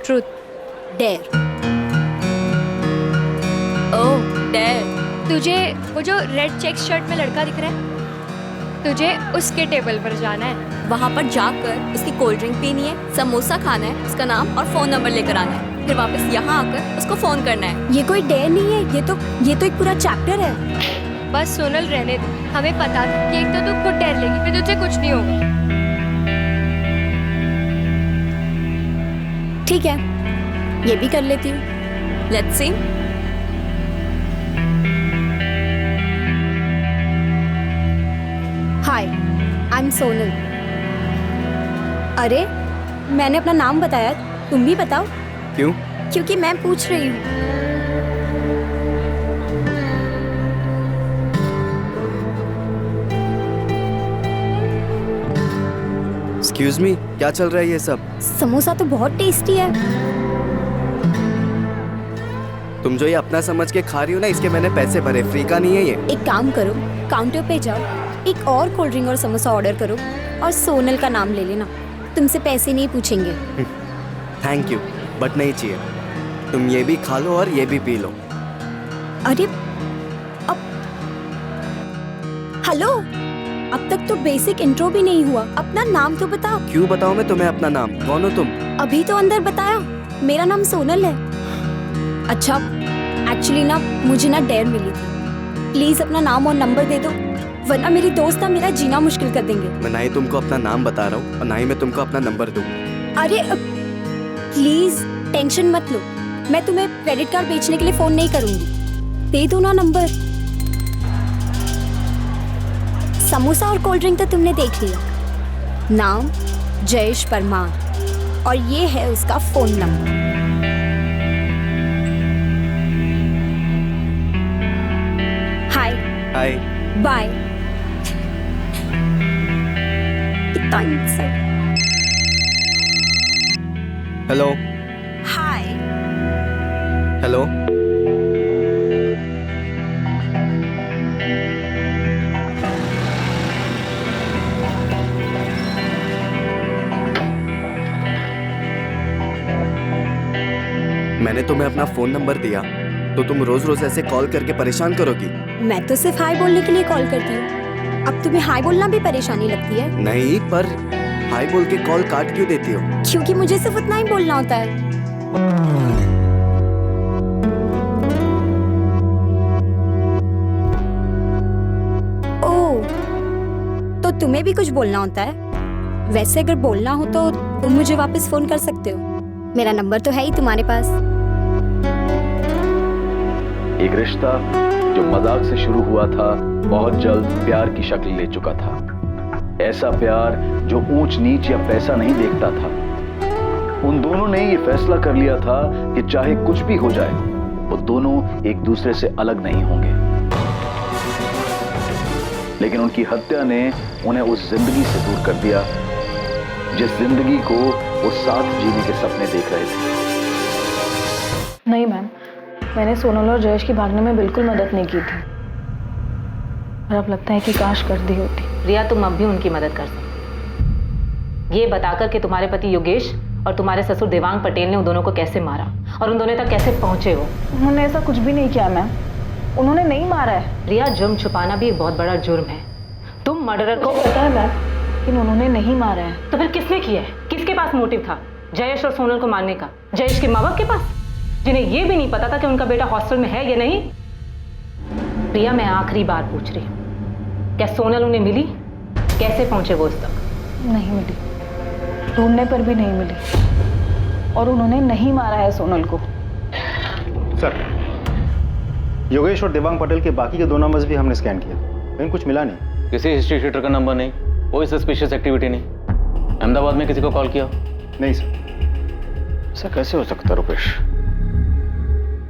Truth, dare. Oh dare. तुझे वो जो रेड चेक शर्ट में लड़का दिख रहा है, तुझे उसके टेबल पर जाना है। वहाँ पर जाकर उसकी कोल्ड ड्रिंक पीनी है, समोसा खाना है, उसका नाम और फोन नंबर लेकर आना है, फिर वापस यहाँ आकर उसको फोन करना है। ये कोई डेयर नहीं है, ये तो एक पूरा चैप्टर है। बस सोनल रहने दो, हमें पता था कि एक तो तू खुद डर लेगी, फिर तुझे कुछ नहीं होगा। ठीक है, ये भी कर लेती हूँ। Let's see. Hi, I am Sonal. अरे मैंने अपना नाम बताया, तुम भी बताओ। क्यों? क्योंकि मैं पूछ रही हूँ। एक्सक्यूज मी, क्या चल रहा है ये सब? समोसा तो बहुत टेस्टी है। तुम जो ये अपना समझ के खा रही हो ना, इसके मैंने पैसे भरे, फ्री का नहीं है ये। एक काम करो, काउंटर पे जाओ, एक और कोल्ड ड्रिंक और समोसा ऑर्डर करो और सोनल का नाम ले लेना। तुमसे पैसे नहीं पूछेंगे। थैंक यू, बट नहीं चाहिए। तुम ये भी खा लो और ये भी पी लो। अरे अब हेलो, अब तक तो बेसिक इंट्रो भी नहीं हुआ। अपना नाम तो बताओ। क्यों बताऊं मैं तुम्हें अपना नाम? कौन हो तुम? अभी तो अंदर बताया, मेरा नाम सोनल है। अच्छा, एक्चुअली ना मुझे ना डेयर मिली थी। प्लीज अपना नाम और नंबर दे दो, वरना मेरी दोस्त ना मेरा जीना मुश्किल कर देंगे। मैं ना ही तुमको अपना नाम बता रहा हूँ और ना ही मैं तुमको अपना नंबर दूंगा। अरे प्लीज टेंशन मत लो, मैं तुम्हें क्रेडिट कार्ड बेचने के लिए फोन नहीं करूंगी। दे दो ना नंबर। समोसा और कोल्ड ड्रिंक तो तुमने देख लिया। नाम जयेश परमार और ये है उसका फोन नंबर। हाय हाय बाय। कितना इंसान। Hello hi hello. मैंने तुम्हें अपना फोन नंबर दिया तो तुम रोज रोज ऐसे कॉल करके परेशान करोगी? मैं तो सिर्फ हाय बोलने के लिए कॉल करती हूँ। अब तुम्हें हाय बोलना भी परेशानी लगती है? नहीं, पर हाय बोल के कॉल काट क्यों देती हो? क्योंकि मुझे सिर्फ उतना ही बोलना होता है। ओह, तो तुम्हें भी कुछ बोलना होता है? वैसे अगर बोलना हो तो तुम मुझे वापस फोन कर सकते हो। मेरा नंबर तो है ही तुम्हारे पास। एक रिश्ता जो मजाक से शुरू हुआ था बहुत जल्द प्यार की शक्ल ले चुका था। ऐसा प्यार जो ऊंच नीच या पैसा नहीं देखता था। उन दोनों ने ये फैसला कर लिया था कि चाहे कुछ भी हो जाए वो दोनों एक दूसरे से अलग नहीं होंगे। लेकिन उनकी हत्या ने उन्हें उस जिंदगी से दूर कर दिया जिस जिंदगी को वो साथ जीने के सपने देख रहे थे। नहीं मैम, मैंने सोनल और जयेश की भागने में बिल्कुल मदद नहीं की थी। और अब लगता है कि काश कर दी होती। रिया, तुम अब भी उनकी मदद कर सकती। ये बताकर कि तुम्हारे पति योगेश और तुम्हारे ससुर देवांग पटेल ने उन दोनों को कैसे मारा और उन दोनों तक कैसे पहुंचे हो। उन्होंने ऐसा कुछ भी नहीं किया मैम, उन्होंने नहीं मारा है। रिया, जुर्म छुपाना भी एक बहुत बड़ा जुर्म है। तुम मर्डरर को पता है मैम, लेकिन उन्होंने नहीं मारा है। तो फिर किसने किया है? किसके पास मोटिव था जयेश और सोनल को मारने का? जयेश के माँ बाप के पास, जिन्हें यह भी नहीं पता था कि उनका बेटा हॉस्टल में है या नहीं। प्रिया, मैं आखिरी बार पूछ रही हूँ, क्या सोनल उन्हें मिली? कैसे पहुंचे वो इस तक? नहीं मिली, ढूंढने पर भी नहीं मिली, और उन्होंने नहीं मारा है सोनल को। सर, योगेश और देवांग पटेल के बाकी के 2 नंबर्स भी हमने स्कैन किया, लेकिन कुछ मिला नहीं। किसी हिस्ट्री शीटर का नंबर नहीं, कोई सस्पिशियस एक्टिविटी नहीं। अहमदाबाद में किसी को कॉल किया? नहीं सर। ऐसा कैसे हो सकता है रुपेश?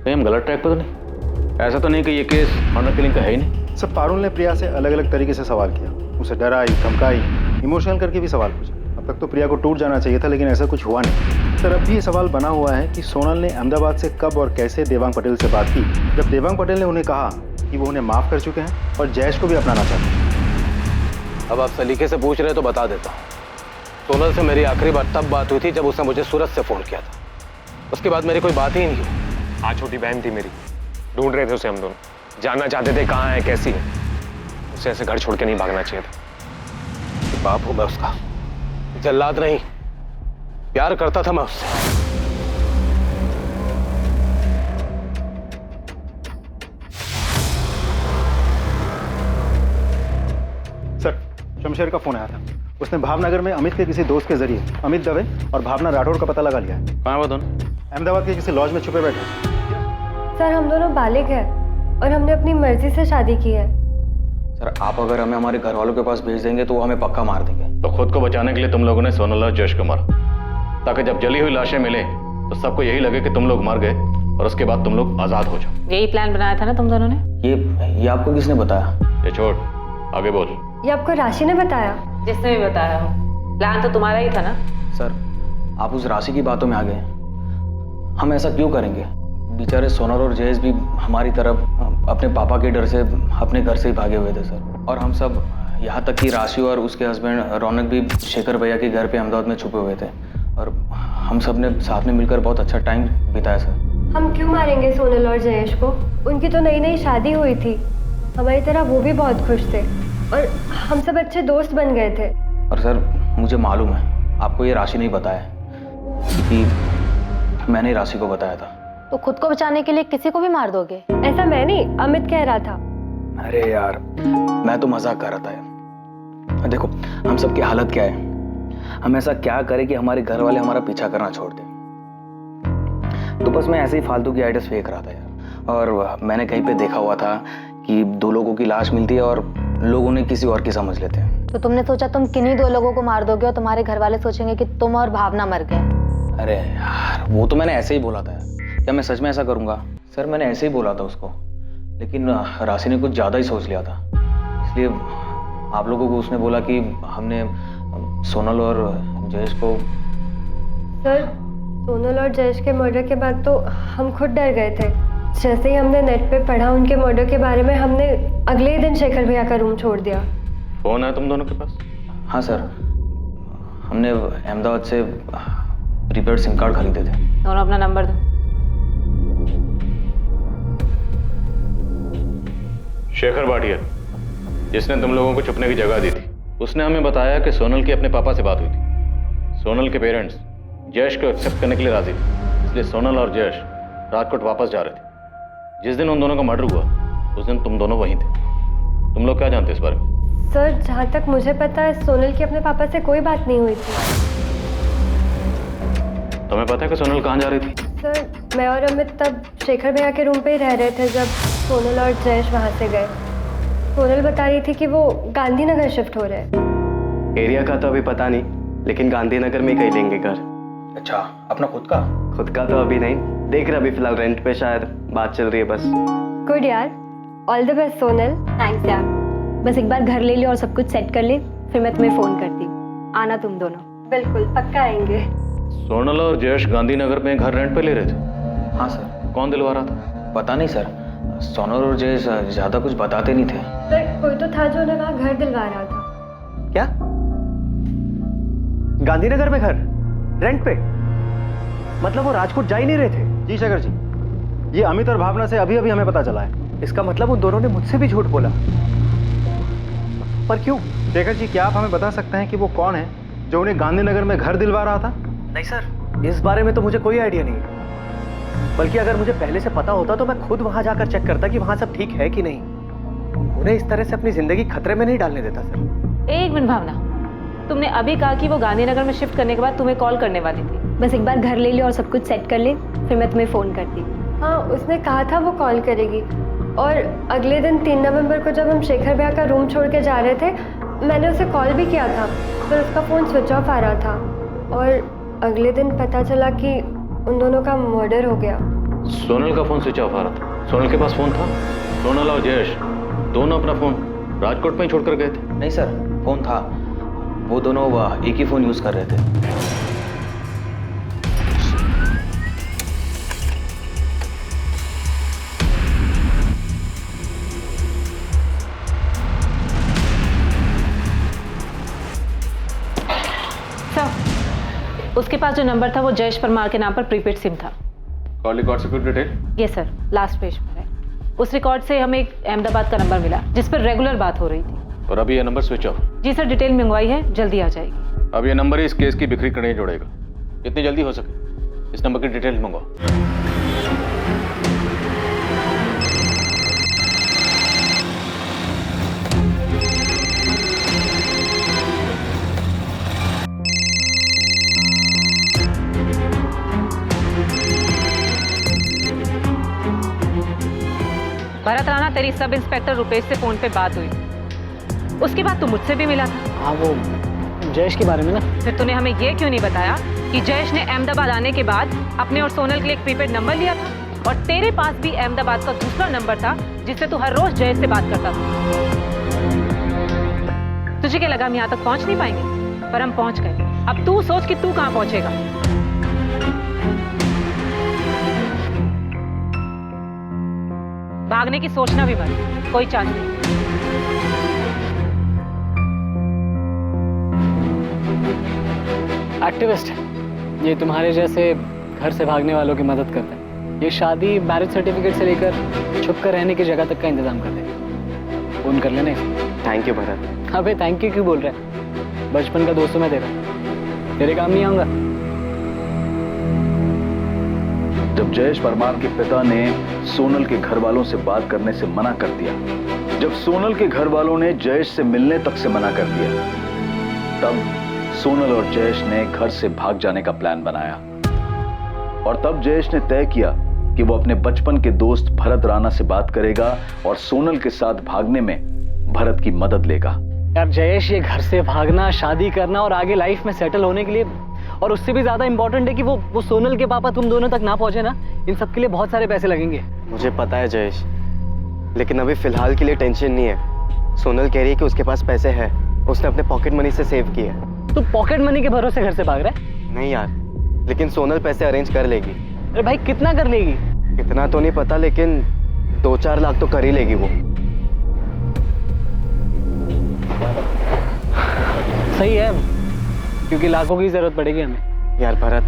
कहीं हम गलत ट्रैक पर तो नहीं? ऐसा तो नहीं कि ये केस ऑनर किलिंग का है ही नहीं। सर, पारुल ने प्रिया से अलग अलग तरीके से सवाल किया, उसे डराई, धमकाई, इमोशनल करके भी सवाल पूछा। अब तक तो प्रिया को टूट जाना चाहिए था, लेकिन ऐसा कुछ हुआ नहीं। सर, अब भी ये सवाल बना हुआ है कि सोनल ने अहमदाबाद से कब और कैसे देवांग पटेल से बात की, जब देवांग पटेल ने उन्हें कहा कि वो उन्हें माफ़ कर चुके हैं और जयेश को भी अपनाना चाहते हैं। अब आप सलीके से पूछ रहे हैं तो बता देता हूँ। सोनल से मेरी आखिरी बार तब बात हुई थी जब उसने मुझे सूरत से फ़ोन किया था। उसके बाद मेरी कोई बात ही नहीं हुई। हाँ, छोटी बहन थी मेरी, ढूंढ रहे थे उसे हम दोनों, जानना चाहते थे कहाँ है, कैसी है। उसे ऐसे घर छोड़ के नहीं भागना चाहिए था। बाप हूँ मैं उसका, जल्लाद नहीं। प्यार करता था मैं उससे। सर, शमशेर का फोन आया था। उसने भावनगर में अमित के किसी दोस्त के जरिए अमित दवे और भावना राठौर का पता लगा लिया है। कहाँ है वो दोनों? अहमदाबाद के किसी लॉज में छुपे बैठे हैं। सर, हम दोनों बालिग हैं और हमने अपनी मर्जी से शादी की है। सर, आप अगर हमें हमारे घर वालों के पास भेज देंगे तो वो हमें पक्का मार देंगे। तो खुद को बचाने के लिए तुम लोगों ने सोनल और जयेश को मारा, ताकि जब जली हुई लाशें मिले तो सबको यही लगे कि तुम लोग मर गए और उसके बाद तुम लोग आजाद हो जाओ। यही प्लान बनाया था ना तुम दोनों ने? ये आपको किसने बताया? ये छोड़, आगे बोल। ये आपको राशि ने बताया? जिसने भी बताया हो, प्लान तो तुम्हारा ही था ना। सर, आप उस राशि की बातों में आ गए। हम ऐसा क्यों करेंगे? बेचारे सोनल और जयेश भी हमारी तरफ अपने पापा के डर से अपने घर से ही भागे हुए थे सर। और हम सब, यहाँ तक कि राशि और उसके हस्बैंड रौनक भी शेखर भैया के घर पे अहमदाबाद में छुपे हुए थे, और हम सब ने साथ में मिलकर बहुत अच्छा टाइम बिताया सर। हम क्यों मारेंगे सोनल और जयेश को? उनकी तो नई नई शादी हुई थी, हमारी तरह वो भी बहुत खुश थे और हम सब अच्छे दोस्त बन गए थे। और सर, मुझे मालूम है आपको ये राशि नहीं बताया, क्योंकि मैंने राशि को बताया था। तो खुद को बचाने के लिए किसी को भी मार दोगे? ऐसा मैं नहीं, अमित कह रहा था। अरे यार, मैं तो मजाक कर रहा था यार। देखो, हम सब की हालत क्या है, हम ऐसा क्या करें कि हमारे घर वाले हमारा पीछा करना छोड़ दें। तो बस मैं ऐसे ही फालतू की आइडियाज फेंक रहा था यार। और मैंने कहीं पे देखा हुआ था कि 2 लोगों की लाश मिलती है और लोग उन्हें किसी और की समझ लेते हैं। तो तुमने सोचा तुम किन्हीं 2 लोगों को मार दोगे और तुम्हारे घर वाले सोचेंगे कि तुम और भावना मर गए। अरे यार, वो तो मैंने ऐसे ही बोला था यार। क्या मैं सच में ऐसा करूंगा? सर, मैंने ऐसे ही बोला था उसको, लेकिन राशि ने कुछ ज़्यादा ही सोच लिया था। इसलिए आप लोगों को उसने बोला कि हमने सोनल और जयेश को। सर, सोनल और जयेश के मर्डर के बाद तो हम खुद डर गए थे। जैसे ही हमने नेट पे पढ़ा उनके मर्डर के बारे में, हमने अगले ही दिन शेखर भैया का रूम छोड़ दिया। फोन है तुम दोनों के पास? हाँ सर, हमने अहमदाबाद से प्रीपेड सिम कार्ड खरीदे थे। दोनों अपना नंबर दो। शेखर भाटिया, जिसने तुम लोगों को छुपने की जगह दी थी, उसने हमें बताया कि सोनल की अपने पापा से बात हुई थी। सोनल के पेरेंट्स जयेश को एक्सेप्ट करने के लिए राजी थे, इसलिए सोनल और जयेश राजकोट वापस जा रहे थे। जिस दिन उन दोनों का मर्डर हुआ, उस दिन तुम दोनों वहीं थे। तुम लोग क्या जानते हो इस बारे में? सर, जहाँ तक मुझे पता है, सोनल की अपने पापा से कोई बात नहीं हुई थी। तुम्हें पता है कि सोनल कहाँ जा रही थी? सर, मैं और अमित तब शेखर भैया के रूम पे ही रह रहे थे जब सोनल और जयेश वहाँ से गए। सोनल बता रही थी कि वो गांधीनगर शिफ्ट हो रहे हैं। एरिया का तो अभी पता नहीं, लेकिन गांधीनगर में कहीं लेंगे घर। अच्छा, अपना खुद का? खुद का तो अभी नहीं, देख रहे अभी फिलहाल रेंट पे, शायद बात चल रही है बस। गुड यार, all the best Sonal. Thanks यार, बस एक बार घर ले ले और सब कुछ सेट कर ले, फिर मैं तुम्हें फोन करती हूँ। आना तुम दोनों। बिल्कुल, पक्का आएंगे। सोनल और जयेश गांधीनगर में घर रेंट पे ले रहे थे? हाँ सर। कौन दिलवा रहा था? पता नहीं सर, सोनल और जयेश ज्यादा कुछ बताते नहीं थे। सर, कोई तो था जो उन्हें वहाँ घर दिलवा रहा था। क्या? गांधीनगर में घर रेंट पे? मतलब वो राजकोट जा ही नहीं रहे थे? जी शेखर जी, ये अमित और भावना से अभी अभी हमें पता चला है। इसका मतलब उन दोनों ने मुझसे भी झूठ बोला। पर क्यों? शेखर जी, क्या आप हमें बता सकते हैं कि वो कौन है जो उन्हें गांधीनगर में घर दिलवा रहा था? नहीं सर, इस बारे में तो मुझे कोई आइडिया नहीं। बल्कि अगर मुझे पहले से पता होता तो मैं खुद वहां जाकर चेक करता कि वहां सब ठीक है कि नहीं। उन्हें इस तरह से अपनी जिंदगी खतरे में नहीं डालने देता सर। एक मिनट भावना, तुमने अभी कहा कि वो गांधीनगर में शिफ्ट करने के बाद तुम्हें कॉल करने वाली थी। बस एक बार घर ले ले और सब कुछ सेट कर ले, फिर मैं तुम्हें फ़ोन करती। हाँ, उसने कहा था वो कॉल करेगी। और अगले दिन 3 नवंबर को जब हम शेखर भैया का रूम छोड़ के जा रहे थे, मैंने उसे कॉल भी किया था, पर उसका फ़ोन स्विच ऑफ आ रहा था। और अगले दिन पता चला कि उन दोनों का मर्डर हो गया। सोनल का फोन स्विच ऑफ आ रहा था? सोनल के पास फोन था? सोनल और जयेश दोनों अपना फोन राजकोट में ही छोड़कर गए थे? नहीं सर, फोन था। वो दोनों एक ही फोन यूज कर रहे थे। उसके पास जो नंबर था वो जयेश परमार के नाम पर प्रीपेड सिम था। कॉल रिकॉर्ड से कुछ डिटेल? ये सर, लास्ट पेज पर है। उस रिकॉर्ड से हमें एक अहमदाबाद का नंबर मिला जिस पर रेगुलर बात हो रही थी। और अभी ये नंबर स्विच ऑफ? जी सर, डिटेल मंगवाई है, जल्दी आ जाएगी। अब ये नंबर ही इस केस की बिक्री करने जोड़ेगा। जितनी जल्दी हो सके इस नंबर की डिटेल मंगवाओ। भरत राणा, तेरी सब इंस्पेक्टर रुपेश से फोन पे बात हुई, उसके बाद तू मुझसे भी मिला था। हाँ, वो जयेश के बारे में ना। फिर तूने हमें ये क्यों नहीं बताया कि जयेश ने अहमदाबाद आने के बाद अपने और सोनल के लिए एक प्रीपेड नंबर लिया था और तेरे पास भी अहमदाबाद का दूसरा नंबर था जिससे तू हर रोज जयेश से बात करता था। तुझे क्या लगा हम यहाँ तक पहुँच नहीं पाएंगे? पर हम पहुँच गए। अब तू सोच कि तू कहाँ पहुँचेगा। भागने की सोचना भी मत, कोई चांस नहीं। एक्टिविस्ट है ये, तुम्हारे जैसे घर से भागने वालों की मदद करते हैं। ये शादी मैरिज सर्टिफिकेट से लेकर छुप कर रहने की जगह तक का इंतजाम करते हैं। फोन कर लेना इसे। Thank you Bharat. अबे थैंक यू क्यों बोल रहा है? बचपन का दोस्त हूं मैं तेरे काम नहीं आऊंगा। जब जयेश परमार के पिता ने सोनल के घर वालों से बात करने से मना कर दिया, जब सोनल के घर वालों ने जयेश से मिलने तक से मना कर दिया, तब सोनल और जयेश ने घर से भाग जाने का प्लान बनाया। और तब जयेश ने तय किया कि वो अपने बचपन के दोस्त भरत राणा से बात करेगा और सोनल के साथ भागने में भरत की मदद लेगा। यार जयेश, ये घर से भागना, शादी करना और आगे लाइफ में सेटल होने के लिए, और उससे भी ज्यादा इंपॉर्टेंट है कि वो सोनल के पापा तुम दोनों तक ना पहुंचे ना, इन सब के लिए बहुत सारे पैसे लगेंगे। मुझे पता है जयेश, लेकिन अभी फिलहाल के लिए टेंशन नहीं है। सोनल कह रही है कि उसके पास पैसे हैं, उसने अपने पॉकेट मनी से सेव किए हैं। तो पॉकेट मनी के भरोसे घर से भाग रहा है? नहीं यार, लेकिन सोनल पैसे अरेंज कर लेगी। अरे भाई, कितना कर लेगी? कितना तो नहीं पता, लेकिन 2-4 लाख तो कर ही लेगी वो। सही है, क्योंकि लाखों की जरूरत पड़ेगी हमें। यार भरत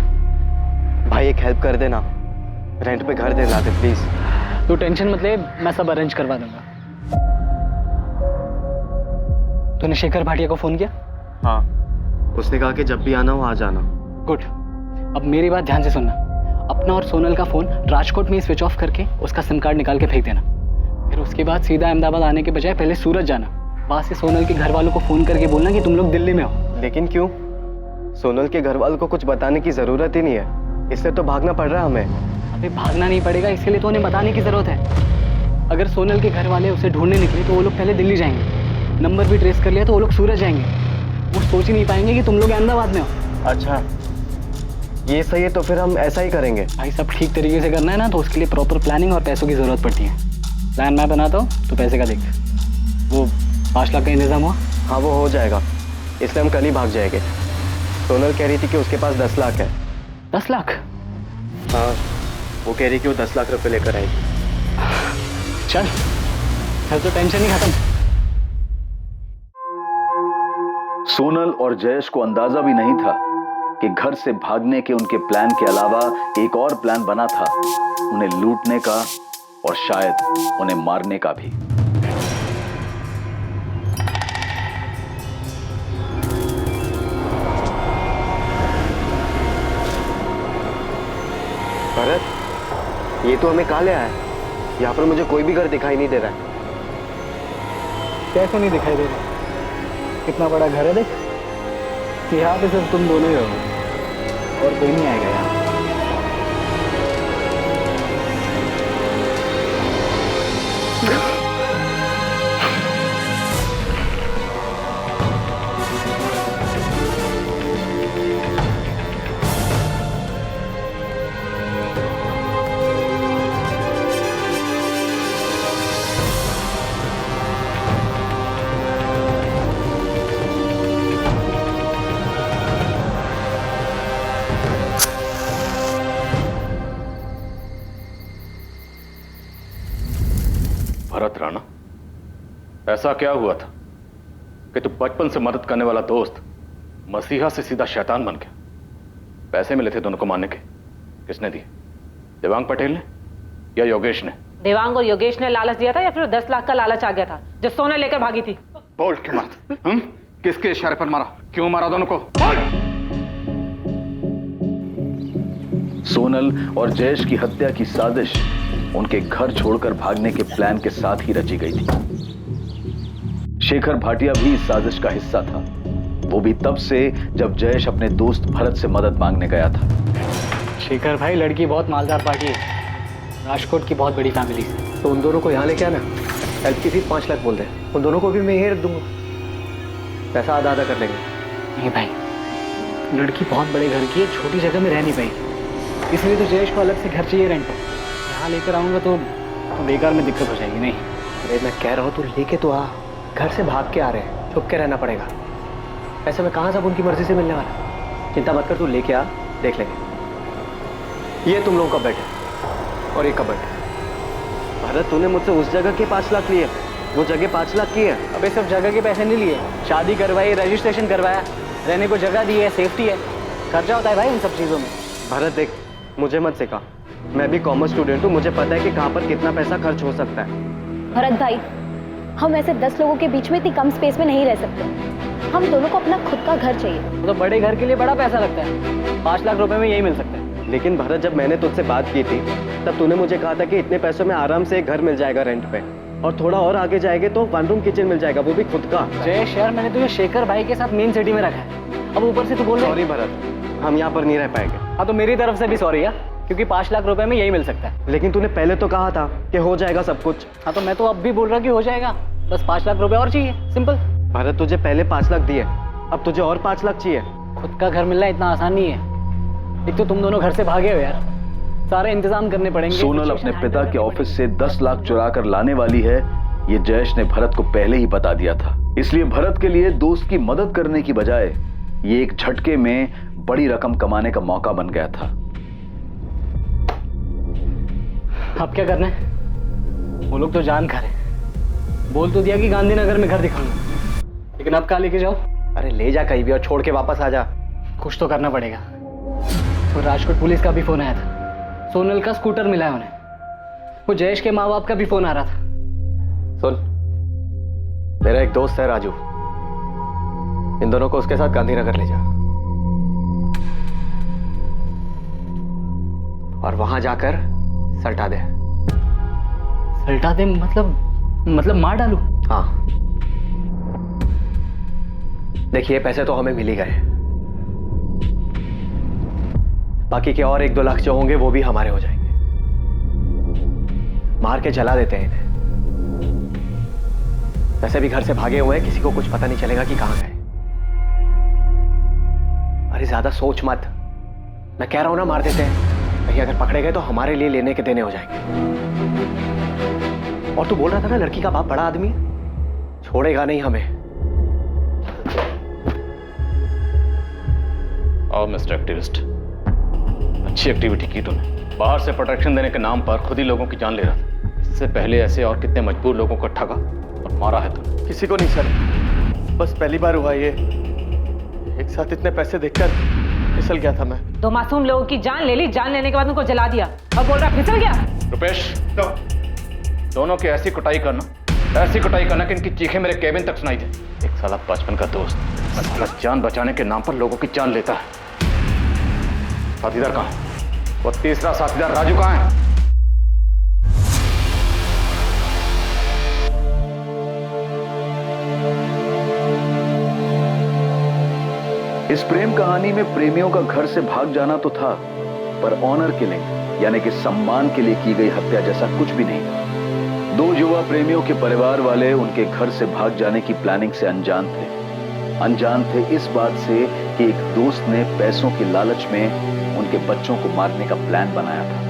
भाई, एक हेल्प कर देना, रेंट पे घर दिला दे प्लीज। तू टेंशन मत ले, मैं सब अरेंज करवा दूंगा। तूने शेखर भाटिया को फोन किया? हाँ, उसने कहा कि जब भी आना हो आ जाना। गुड। अब मेरी बात ध्यान से सुनना। अपना और सोनल का फोन राजकोट में स्विच ऑफ करके उसका सिम कार्ड निकाल के फेंक देना। फिर उसके बाद सीधा अहमदाबाद आने के बजाय पहले सूरत जाना। वहां से सोनल के घर वालों को फोन करके बोलना कि तुम लोग दिल्ली में हो। लेकिन क्यों? सोनल के घर वालों को कुछ बताने की जरूरत ही नहीं है, इसलिए तो भागना पड़ रहा है हमें। अबे भागना नहीं पड़ेगा, इसके लिए तो उन्हें बताने की जरूरत है। अगर सोनल के घर वाले उसे ढूंढने निकले तो वो लोग पहले दिल्ली जाएंगे, नंबर भी ट्रेस कर लिया तो वो लोग सूरत जाएंगे। वो सोच ही नहीं पाएंगे कि तुम लोग अहमदाबाद में हो। अच्छा, ये सही है, तो फिर हम ऐसा ही करेंगे। भाई सब ठीक तरीके से करना है ना, तो उसके लिए प्रॉपर प्लानिंग और पैसों की जरूरत पड़ती है। प्लान मैं बनाता हूँ, तो पैसे का देख। वो 5 लाख का इंतजाम हुआ? हाँ, वो हो जाएगा, इसलिए हम कल ही भाग जाएंगे। सोनल कह रही थी कि उसके पास 10 लाख है। 10 लाख? हाँ, वो कह रही कि वो 10 लाख रुपए लेकर आएगी। चल, फिर तो टेंशन ही खत्म। सोनल और जयेश को अंदाजा भी नहीं था कि घर से भागने के उनके प्लान के अलावा एक और प्लान बना था, उन्हें लूटने का और शायद उन्हें मारने का भी। भरत, ये तो हमें कहाँ ले आया है? यहाँ पर मुझे कोई भी घर दिखाई नहीं दे रहा है। कैसे नहीं दिखाई दे रहा? कितना बड़ा घर है देख। यहाँ पे सिर्फ तुम दोनों ही हो और कोई नहीं आएगा यहाँ। भरत राणा, ऐसा क्या हुआ था कि तू बचपन से मदद करने वाला दोस्त मसीहा से सीधा शैतान बन गया? पैसे मिले थे दोनों को मारने के, किसने दिए? देवांग पटेल ने या योगेश ने? देवांग और योगेश ने लालच दिया था या फिर 10 लाख का लालच आ गया था जो सोना लेकर भागी थी? बोल क्यों मारा? किसके इशारे पर मारा? क्यों मारा दोनों को? सोनल और जयेश की हत्या की साजिश उनके घर छोड़कर भागने के प्लान के साथ ही रची गई थी। शेखर भाटिया भी इस साजिश का हिस्सा था, वो भी तब से जब जयेश अपने दोस्त भरत से मदद मांगने गया था। शेखर भाई, लड़की बहुत मालदार पार्टी है, राजकोट की बहुत बड़ी फैमिली से। तो उन दोनों को यहाँ लेके आना, हेल्प की फीस 5 लाख बोल रहे हैं, उन दोनों को भी मैं यहीं रख दूंगा, पैसा आधा आधा कर लेंगे। नहीं भाई, लड़की बहुत बड़े घर की है, छोटी जगह में रह नहीं पाएगी, इसलिए तो जयेश को अलग से घर चाहिए रेंट पर। यहाँ लेकर आऊँगा तो बेकार में दिक्कत हो जाएगी। नहीं अरे मैं कह रहा हूँ तू लेके तो आ, घर से भाग के आ रहे हैं, छुप के रहना पड़ेगा, ऐसे में कहाँ सब उनकी मर्जी से मिलने वाला। चिंता मत कर, तू लेके आ, देख लेंगे। ये तुम लोगों का बेड है और ये कबर्ड। भरत, तूने मुझसे उस जगह के 5 लाख लिए, वो जगह 5 लाख की है। अबे सिर्फ जगह के पैसे नहीं लिए, शादी करवाई, रजिस्ट्रेशन करवाया, रहने को जगह दी है, सेफ्टी है, खर्चा होता है भाई उन सब चीज़ों में। भरत देख, मुझे मत सिखा, मैं भी कॉमर्स स्टूडेंट हूँ, मुझे पता है कि कहाँ पर कितना पैसा खर्च हो सकता है। भरत भाई, हम ऐसे 10 लोगों के बीच में इतनी कम स्पेस में नहीं रह सकते। हम दोनों को अपना खुद का घर चाहिए। तो बड़े घर के लिए बड़ा पैसा लगता है, 5 लाख रुपए में यही मिल सकता है। लेकिन भरत, जब मैंने तुझसे बात की थी तब तूने मुझे कहा था कि इतने पैसों में आराम से एक घर मिल जाएगा रेंट पे, और थोड़ा और आगे जाएंगे तो 1 रूम किचन मिल जाएगा, वो भी खुद का। जयेश यार, मैंने तुझे शेखर भाई के साथ मेन सिटी में रखा है, अब ऊपर से तू बोल रहा है। सॉरी भरत, हम यहाँ पर नहीं रह पाएंगे। हाँ तो मेरी तरफ से भी सॉरी है, क्योंकि 5 लाख रुपए में यही मिल सकता है। लेकिन तूने पहले तो कहा था कि हो जाएगा सब कुछ। हाँ तो मैं तो अब भी बोल रहा कि हो जाएगा, बस 5 लाख रुपए और चाहिए, सिंपल। भरत, तुझे पहले 5 लाख दिए, अब तुझे और 5 लाख चाहिए। खुद का घर मिलना इतना आसान नहीं है, एक तो तुम दोनों घर से भागे हो यार, सारे इंतजाम करने पड़ेंगे। सोनल अपने पिता के ऑफिस से 10 लाख चुरा कर लाने वाली है, ये जयेश ने भरत को पहले ही बता दिया था। इसलिए भरत के लिए दोस्त की मदद करने की बजाय ये एक झटके में बड़ी रकम कमाने का मौका बन गया था। अब क्या करना है? वो लोग तो जान खा रहे, बोल तो दिया कि गांधीनगर में घर दिखाऊंगा, लेकिन अब कहाँ लेके जाओ? अरे ले जा कहीं भी और छोड़ के वापस आ जा। कुछ तो करना पड़ेगा। तो राजकोट पुलिस का भी फोन आया था, सोनल का स्कूटर मिला है उन्हें, वो जयेश के माँ बाप का भी फोन आ रहा था। सुन, मेरा एक दोस्त है राजू, इन दोनों को उसके साथ गांधीनगर ले जा और वहां जाकर सल्टा दे। सल्टा दे मतलब मार डालू? हाँ, देखिए पैसे तो हमें मिल ही गए, बाकी के और 1-2 लाख जो होंगे वो भी हमारे हो जाएंगे। मार के जला देते हैं इन्हें, वैसे भी घर से भागे हुए हैं, किसी को कुछ पता नहीं चलेगा कि कहां गए। अरे ज्यादा सोच मत, मैं कह रहा हूं ना मार देते हैं, कहीं अगर पकड़े गए तो हमारे लिए लेने के देने हो जाएंगे। और तू बोल रहा था ना लड़की का बाप बड़ा आदमी है, छोड़ेगा नहीं हमें। और मिस्टर एक्टिविस्ट, अच्छी एक्टिविटी की तूने, बाहर से प्रोटेक्शन देने के नाम पर खुद ही लोगों की जान ले रहा था। इससे पहले ऐसे और कितने मजबूर लोगों को ठगा और मारा है तूने? किसी को नहीं सर, बस पहली बार हुआ ये, एक साथ इतने पैसे देखकर फिसल गया था मैं। 2 मासूम लोगों की जान ले ली, जान लेने के बाद उनको जला दिया और बोल रहा फिसल गया। रुपेश, दोनों की ऐसी कुटाई करना कि इनकी चीखें मेरे केबिन तक सुनाई दे। एक साला बचपन का दोस्त, साला जान बचाने के नाम पर लोगों की जान लेता है। साथीदार कहाँ है? वो तीसरा साथीदार राजू कहाँ है? इस प्रेम कहानी में प्रेमियों का घर से भाग जाना तो था, पर ऑनर किलिंग यानी कि सम्मान के लिए की गई हत्या जैसा कुछ भी नहीं था। दो युवा प्रेमियों के परिवार वाले उनके घर से भाग जाने की प्लानिंग से अनजान थे इस बात से कि एक दोस्त ने पैसों के लालच में उनके बच्चों को मारने का प्लान बनाया था।